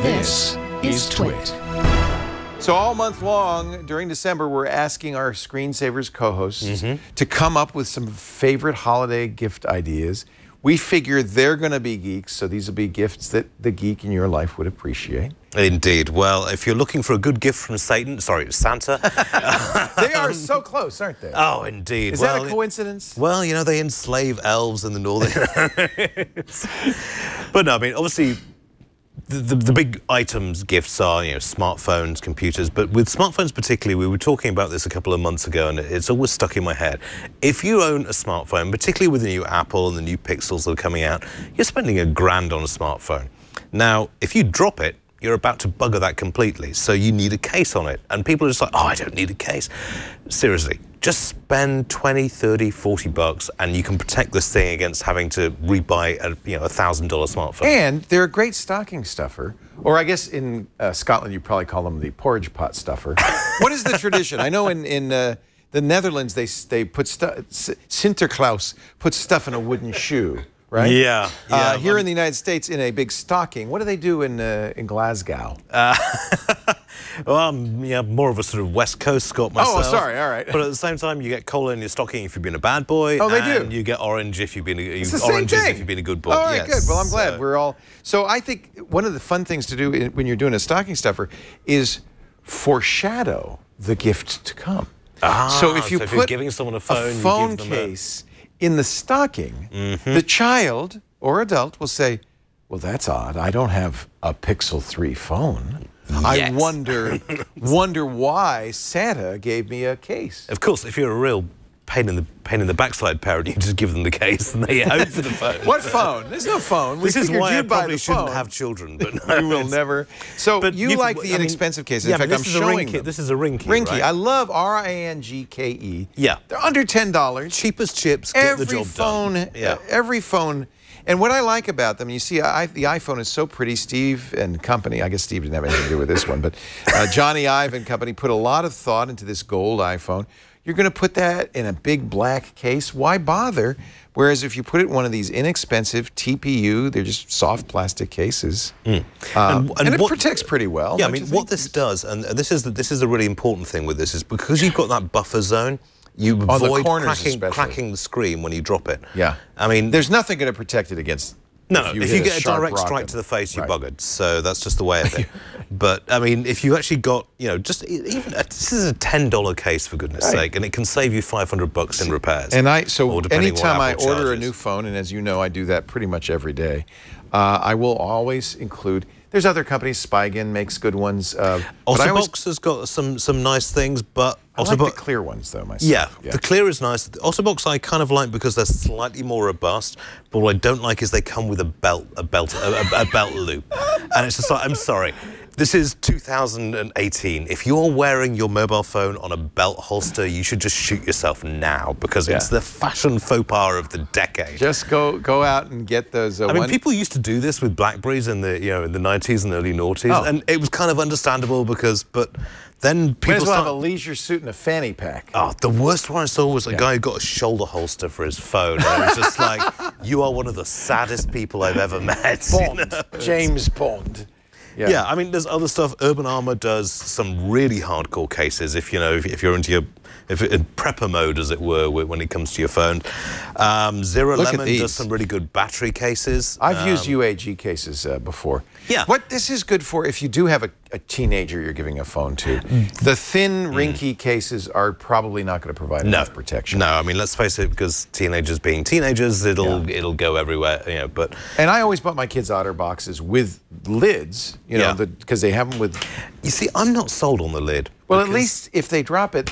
This is TWiT. So all month long, during December, we're asking our Screensavers co-hosts to come up with some favorite holiday gift ideas. We figure they're going to be geeks, so these will be gifts that the geek in your life would appreciate. Indeed. Well, if you're looking for a good gift from Santa. They are so close, aren't they? Oh, indeed. Is that a coincidence? Well, you know, they enslave elves in the northern areas. But no, I mean, obviously, the big items gifts are, you know, smartphones, computers. But with smartphones particularly, we were talking about this a couple of months ago, and it's always stuck in my head. If you own a smartphone, particularly with the new Apple and the new Pixels that are coming out, you're spending $1,000 on a smartphone. Now, if you drop it, you're about to bugger that completely, so you need a case on it. And people are just like, oh, I don't need a case. Seriously, just spend 20, 30, 40 bucks and you can protect this thing against having to rebuy a $1,000 smartphone. And they're a great stocking stuffer. Or I guess in Scotland, you probably call them the porridge pot stuffer. What is the tradition? I know in the Netherlands, they put Sinterklaas puts stuff in a wooden shoe. Right? Yeah. Here in the United States, in a big stocking. What do they do in Glasgow? Well, yeah, more of a sort of West Coast Scot myself. Oh, sorry, all right. But at the same time, you get cola in your stocking if you've been a bad boy. Oh, they and do. You get orange if you've been It's the same oranges thing. if you've been a good boy. All right, yes. good. Well, I'm glad we're all. So I think one of the fun things to do when you're doing a stocking stuffer is foreshadow the gift to come. So if you're giving someone a phone, you give them case in the stocking, the child or adult will say, well, that's odd. I don't have a Pixel 3 phone. Yes. I wonder why Santa gave me a case. Of course, if you're a real pain in the backside parent, you just give them the case and they hope for the phone. What phone? There's no phone. This is why I probably shouldn't have children. But no, you will never. So but you like the inexpensive cases. In fact, I'm showing them. This is a ring key. Ring key. Right? I love RANGKE. Yeah. They're under $10. Cheap as chips. Get the job done. Every phone. And what I like about them, you see, the iPhone is so pretty. Steve and company, I guess Steve didn't have anything to do with this one, but Johnny Ive and company put a lot of thought into this gold iPhone. You're going to put that in a big black case. Why bother? Whereas if you put it in one of these inexpensive TPU, they're just soft plastic cases, and it protects pretty well. Yeah, I mean, what this does, and this is a really important thing with this, is because you've got that buffer zone, you avoid cracking the screen when you drop it. Yeah. I mean, there's nothing going to protect it against. No, if you get a direct strike to the face, you're buggered. So that's just the way of it. But I mean, if you actually got, you know, just even this is a $10 case for goodness sake, and it can save you $500 in repairs. And anytime I order a new phone, and as you know, I do that pretty much every day, I will always include. There's other companies. Spigen makes good ones. Otterbox has got some nice things, but I like the clear ones though myself. Yeah, the clear is nice. The Otterbox I kind of like because they're slightly more robust. But what I don't like is they come with a belt loop, and it's just like, I'm sorry. This is 2018. If you're wearing your mobile phone on a belt holster, you should just shoot yourself now because it's the fashion faux pas of the decade. Just go out and get those. I mean, people used to do this with Blackberries in the in the 90s and early noughties, and it was kind of understandable but then people started have a leisure suit and a fanny pack. Oh, the worst one I saw was a guy who got a shoulder holster for his phone. And it was just like, you are one of the saddest people I've ever met. Bond, you know? James Bond. Yeah, I mean, there's other stuff. Urban Armor does some really hardcore cases if you're into in prepper mode, as it were, when it comes to your phone. Zero Lemon does some really good battery cases. I've used UAG cases before. Yeah. What this is good for if you do have a teenager you're giving a phone to. The thin, rinky cases are probably not going to provide enough protection. No, I mean, let's face it, because teenagers being teenagers, it'll go everywhere, you know, but... And I always bought my kids OtterBoxes with lids, you know, because they have them with... You see, I'm not sold on the lid. Well, at least if they drop it,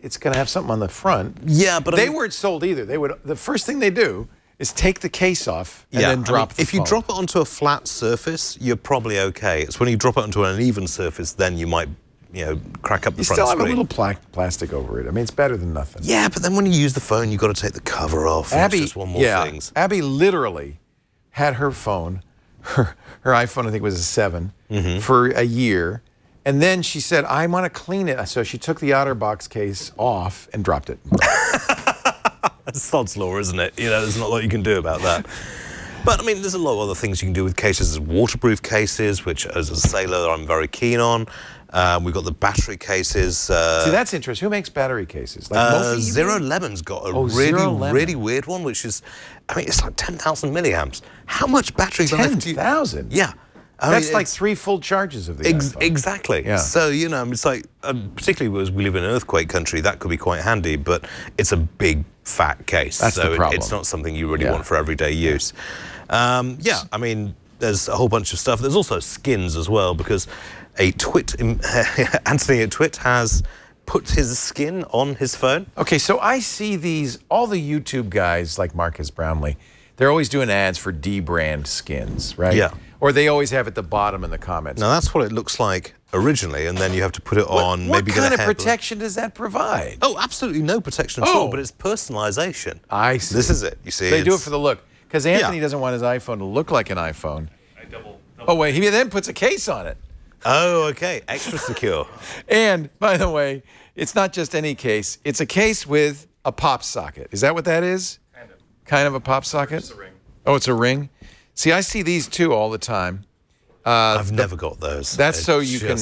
it's going to have something on the front. Yeah, but... They weren't sold either. The first thing they do is take the case off and then drop the phone. If you drop it onto a flat surface, you're probably okay. It's when you drop it onto an uneven surface, then you might, you know, crack up the front screen. You still have a little plastic over it. I mean, it's better than nothing. Yeah, but then when you use the phone, you've got to take the cover off. Abby, just one more thing. Abby literally had her phone, her iPhone, I think it was a 7, for a year. And then she said, I want to clean it. So she took the OtterBox case off and dropped it. It's sod's law, isn't it? You know, there's not a lot you can do about that. But I mean, there's a lot of other things you can do with cases. There's waterproof cases, which as a sailor I'm very keen on. We've got the battery cases. See, that's interesting. Who makes battery cases? Like Mophie, Zero Lemon's got a really weird one, which is, I mean, it's like 10,000 milliamps. How much battery life do you... 10,000? Yeah. That's like 3 full charges of the iPhone. Exactly. Yeah. So, you know, it's like, particularly as we live in an earthquake country, that could be quite handy, but it's a big, fat case. That's so the problem. It's not something you really want for everyday use. Yeah, I mean, there's a whole bunch of stuff. There's also skins as well, because a TWiT, Anthony at TWiT has put his skin on his phone. Okay, so I see these, all the YouTube guys like Marcus Brownlee, they're always doing ads for D-brand skins, right? Yeah. Or they always have at the bottom in the comments. Now, that's what it looks like originally, and then you have to put it on. What maybe kind of protection does that provide? Oh, absolutely no protection at all, but it's personalization. I see. This is it. You see, they do it for the look. Because Anthony doesn't want his iPhone to look like an iPhone. Oh, wait, he then puts a case on it. Oh, okay. Extra secure. And, by the way, it's not just any case. It's a case with a pop socket. Is that what that is? Kind of. Kind of a pop socket? It's a ring. Oh, it's a ring? See, I see these too all the time. I've never got those. That's so you can...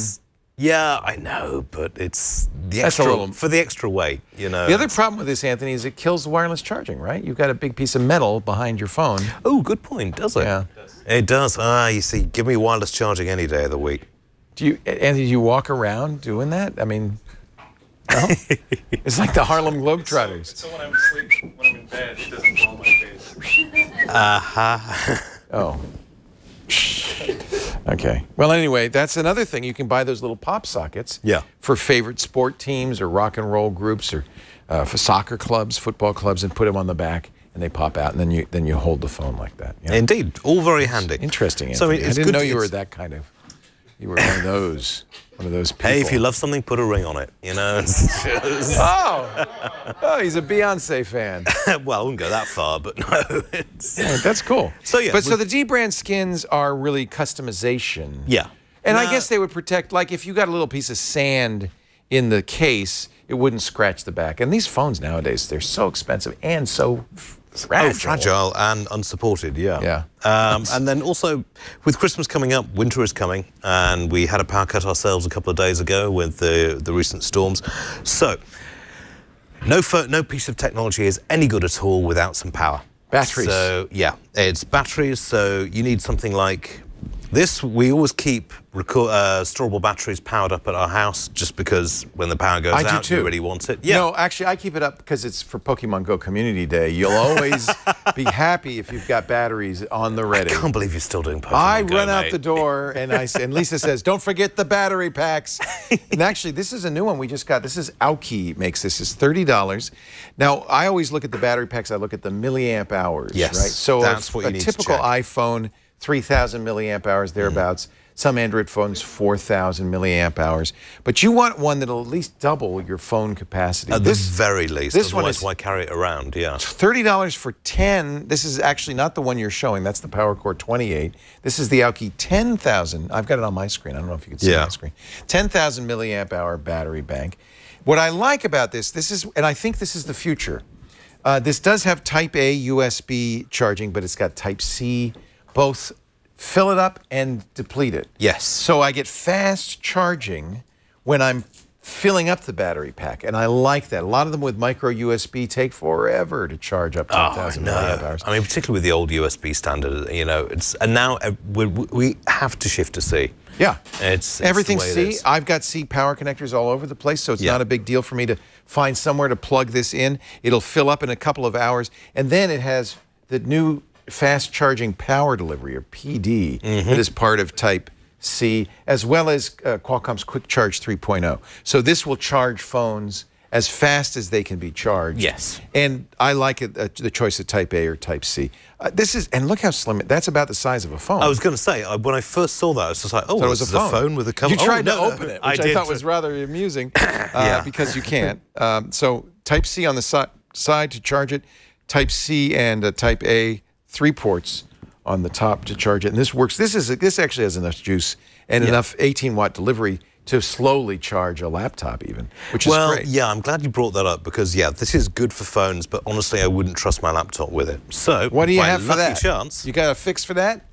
Yeah, I know, but it's the That's extra, for the extra weight, you know. The other problem with this, Anthony, is it kills the wireless charging, right? You've got a big piece of metal behind your phone. Oh, good point, does it? Yeah. It does. Ah, you see, give me wireless charging any day of the week. Do you, Anthony, do you walk around doing that? I mean, no? It's like the Harlem Globetrotters. So when I'm asleep, when I'm in bed, it doesn't blow my face. Oh. Okay. Well, anyway, that's another thing. You can buy those little pop sockets for favorite sport teams or rock and roll groups or for soccer clubs, football clubs, and put them on the back, and they pop out, and then you hold the phone like that. You know? Indeed. All very handy. Interesting, Anthony. So, I mean, I didn't know you were that kind of... You were one of those people. Hey, if you love something, put a ring on it, you know? Oh, he's a Beyonce fan. Well, I wouldn't go that far, but no. That's cool. So, yeah. But so the D-brand skins are really customization. Yeah. And I guess they would protect, like if you got a little piece of sand in the case, it wouldn't scratch the back. And these phones nowadays, they're so expensive and so fragile. Oh, fragile and unsupported, yeah. And then also, with Christmas coming up, winter is coming, and we had a power cut ourselves a couple of days ago with the recent storms. So, no piece of technology is any good at all without some power. Batteries. So, yeah, it's batteries, so you need something like this. We always keep storable batteries powered up at our house just because when the power goes out, you really want it. Yeah. No, actually, I keep it up because it's for Pokemon Go Community Day. You'll always be happy if you've got batteries on the ready. I can't believe you're still doing Pokemon Go, I run out the door, and and Lisa says, don't forget the battery packs. And actually, this is a new one we just got. This is Aoki makes this. It's $30. Now, I always look at the battery packs. I look at the milliamp hours, right? So that's what you need to check. A typical iPhone, 3,000 milliamp hours, thereabouts. Some Android phones, 4,000 milliamp hours. But you want one that'll at least double your phone capacity. At the very least. This one Otherwise, is why carry it around? Yeah. $30 for 10. This is actually not the one you're showing. That's the PowerCore 28. This is the Aoki 10,000. I've got it on my screen. I don't know if you can see my screen. 10,000 milliamp hour battery bank. What I like about this is, and I think this is the future. This does have Type A USB charging, but it's got Type C, both fill it up and deplete it. Yes. So I get fast charging when I'm filling up the battery pack, and I like that. A lot of them with micro USB take forever to charge up 10,000 milliamp hours. I mean, particularly with the old USB standard, you know, and now we have to shift to C. Yeah. It's everything the way C. it is. I've got C power connectors all over the place, so it's not a big deal for me to find somewhere to plug this in. It'll fill up in a couple of hours, and then it has the new fast charging power delivery, or PD, that is part of Type C, as well as Qualcomm's Quick Charge 3.0. So this will charge phones as fast as they can be charged. Yes. And I like it, the choice of Type A or Type C. This is, and look how slim, that's about the size of a phone. I was going to say, when I first saw that, I was just like, oh, so it was this a is a phone with a cover. You tried to open it, which I thought was rather amusing, because you can't. So Type C on the side to charge it, Type C and Type A, 3 ports on the top to charge it, and this works. This actually has enough juice and enough 18-watt delivery to slowly charge a laptop even, which is well, great. yeah, I'm glad you brought that up because, yeah, this is good for phones, but honestly, I wouldn't trust my laptop with it. So, what do you by have for lucky that? chance, You got a fix for that?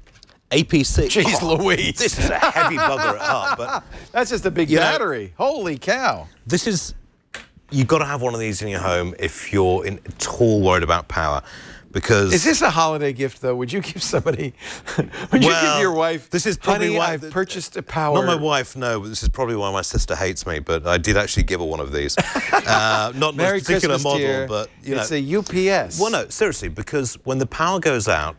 APC. Jeez Louise. This is a heavy bugger at heart, but that's just a big battery. Holy cow. this is, you've got to have one of these in your home if you're at all worried about power. Because is this a holiday gift, though? Would you give somebody, would you give your wife, this is probably honey, why I've purchased a power... Not my wife, no, but this is probably why my sister hates me, but I did actually give her one of these. Not Merry this particular Christmas, model, dear. but, you know. It's a UPS. Well, no, seriously, because when the power goes out,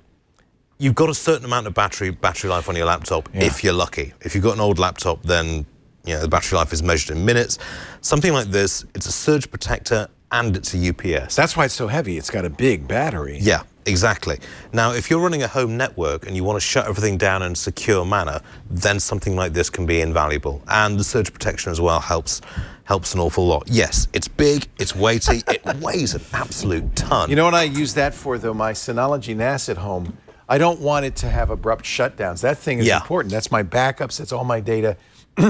you've got a certain amount of battery life on your laptop, if you're lucky. If you've got an old laptop, then, you know, the battery life is measured in minutes. Something like this, it's a surge protector, and it's a UPS. That's why it's so heavy. It's got a big battery. Yeah, exactly. Now, if you're running a home network and you want to shut everything down in a secure manner, then something like this can be invaluable. And the surge protection as well helps an awful lot. Yes, it's big, it's weighty, it weighs an absolute ton. You know what I use that for, though? My Synology NAS at home. I don't want it to have abrupt shutdowns. That thing is important. That's my backups. That's all my data.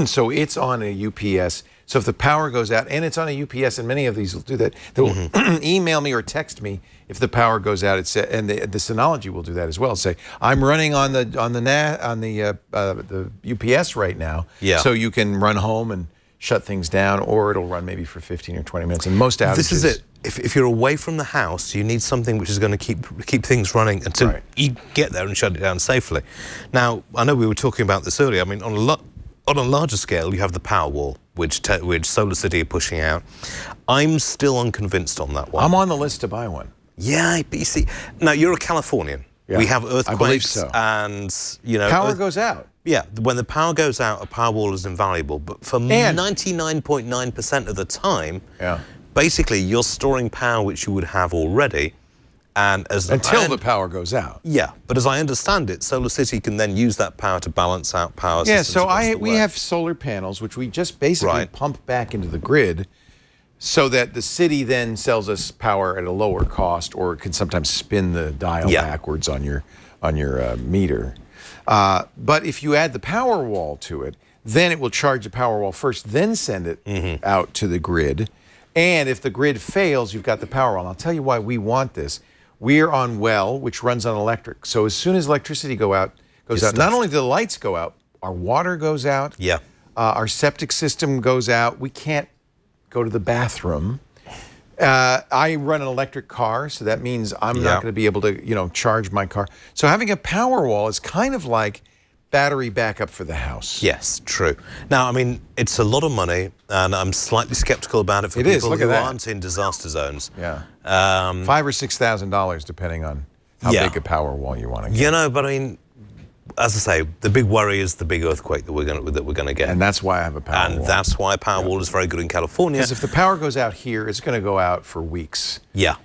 So it's on a UPS. So if the power goes out, and it's on a UPS, and many of these will do that, they will email me or text me if the power goes out. And the Synology will do that as well. Say, I'm running on the UPS right now, so you can run home and shut things down, or it'll run maybe for 15 or 20 minutes. And most outages. This is it. If you're away from the house, you need something which is going to keep things running until you get there and shut it down safely. Now, I know we were talking about this earlier. I mean, on a larger scale, you have the Powerwall, which Solar City are pushing out. I'm still unconvinced on that one. I'm on the list to buy one. Yeah, but you see, now you're a Californian. Yeah, we have earthquakes, I believe so. And you know, power goes out. Yeah, when the power goes out, a Powerwall is invaluable. But for 99.9% of the time, basically you're storing power which you would have already. And until the power goes out. Yeah, but as I understand it, Solar City can then use that power to balance out power systems. Yeah, so we have solar panels, which we just basically pump back into the grid so that the city then sells us power at a lower cost, or it can sometimes spin the dial backwards on your meter. But if you add the Powerwall to it, then it will charge the Powerwall first, then send it out to the grid. And if the grid fails, you've got the Powerwall. I'll tell you why we want this. We're on well, which runs on electric. So as soon as electricity goes out, not only do the lights go out, our water goes out. Yeah. Our septic system goes out. We can't go to the bathroom. I run an electric car, so that means I'm not going to be able to, charge my car. So having a Powerwall is kind of like battery backup for the house. Yes, true. Now, I mean, it's a lot of money, and I'm slightly skeptical about it for people who aren't in disaster zones. Yeah. $5,000 or $6,000, depending on how big a Powerwall you want to get. You know, but I mean, as I say, the big worry is the big earthquake that we're going to get. And that's why I have a Powerwall. And that's why a Powerwall is very good in California. Because if the power goes out here, it's going to go out for weeks. Yeah.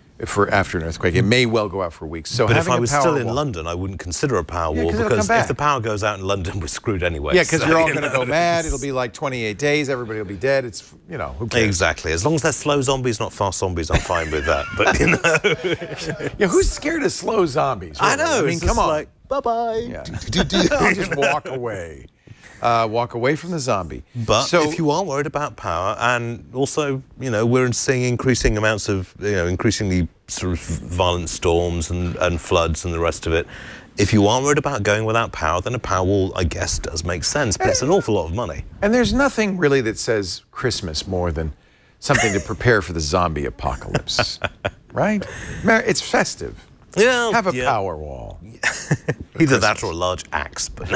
After an earthquake, it may well go out for weeks. So, but if I was still in London, I wouldn't consider a Powerwall because if the power goes out in London, we're screwed anyway. Yeah, because you're all going to go mad. It'll be like 28 days. Everybody will be dead. It's who cares? Exactly. As long as they're slow zombies, not fast zombies, I'm fine with that. But yeah, who's scared of slow zombies? Really? I know. I mean, come on. Like, bye-bye. Yeah. I'll just walk away. Walk away from the zombie. But if you are worried about power, and also, we're seeing increasing amounts of, increasingly sort of violent storms and floods and the rest of it. If you are worried about going without power, then a Powerwall, I guess, does make sense, but it's an awful lot of money. And there's nothing really that says Christmas more than something to prepare for the zombie apocalypse, right? It's festive. Yeah, have a Powerwall. Either that or a large axe. But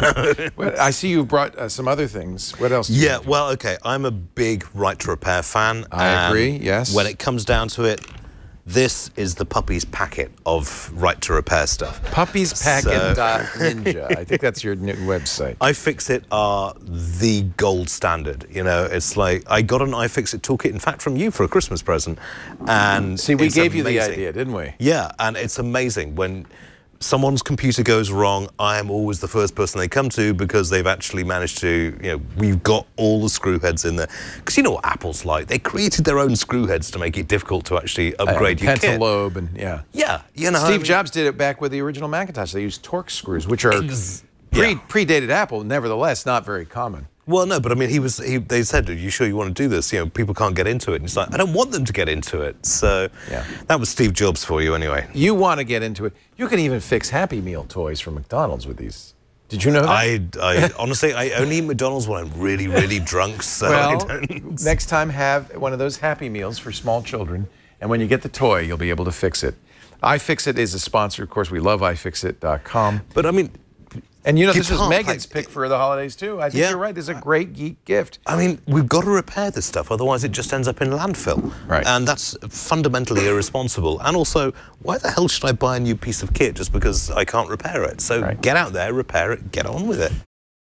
well, I see you brought some other things. What else? Yeah, well, okay. I'm a big Right to Repair fan. I agree, yes. When it comes down to it, this is the Puppies packet of Right to Repair stuff. Puppiespacket.ninja. I think that's your new website. iFixit are the gold standard. It's like, I got an iFixit toolkit, in fact, from you for a Christmas present. And see, we gave you the idea, didn't we? Yeah, and it's amazing. When someone's computer goes wrong, I am always the first person they come to because they've actually managed to, we've got all the screw heads in there. Because you know what Apple's like. They created their own screw heads to make it difficult to actually upgrade your kit. Pentalobe and Yeah, Steve Jobs did it back with the original Macintosh. They used Torx screws, which are predated Apple, nevertheless not very common. Well, no, but I mean, they said, "Are you sure you want to do this? You know, people can't get into it." And it's like, I don't want them to get into it. So that was Steve Jobs for you, anyway. You want to get into it. You can even fix Happy Meal toys from McDonald's with these. Did you know that? I honestly, I only eat McDonald's when I'm really, really drunk. So well, I don't. Next time, have one of those Happy Meals for small children, and when you get the toy, you'll be able to fix it. iFixit is a sponsor. Of course, we love iFixit.com. But I mean. And you know, this was Megan's pick for the holidays too. I think you're right. This is a great geek gift. I mean, we've got to repair this stuff, otherwise it just ends up in landfill. Right. And that's fundamentally irresponsible. And also, why the hell should I buy a new piece of kit just because I can't repair it? So get out there, repair it, get on with it.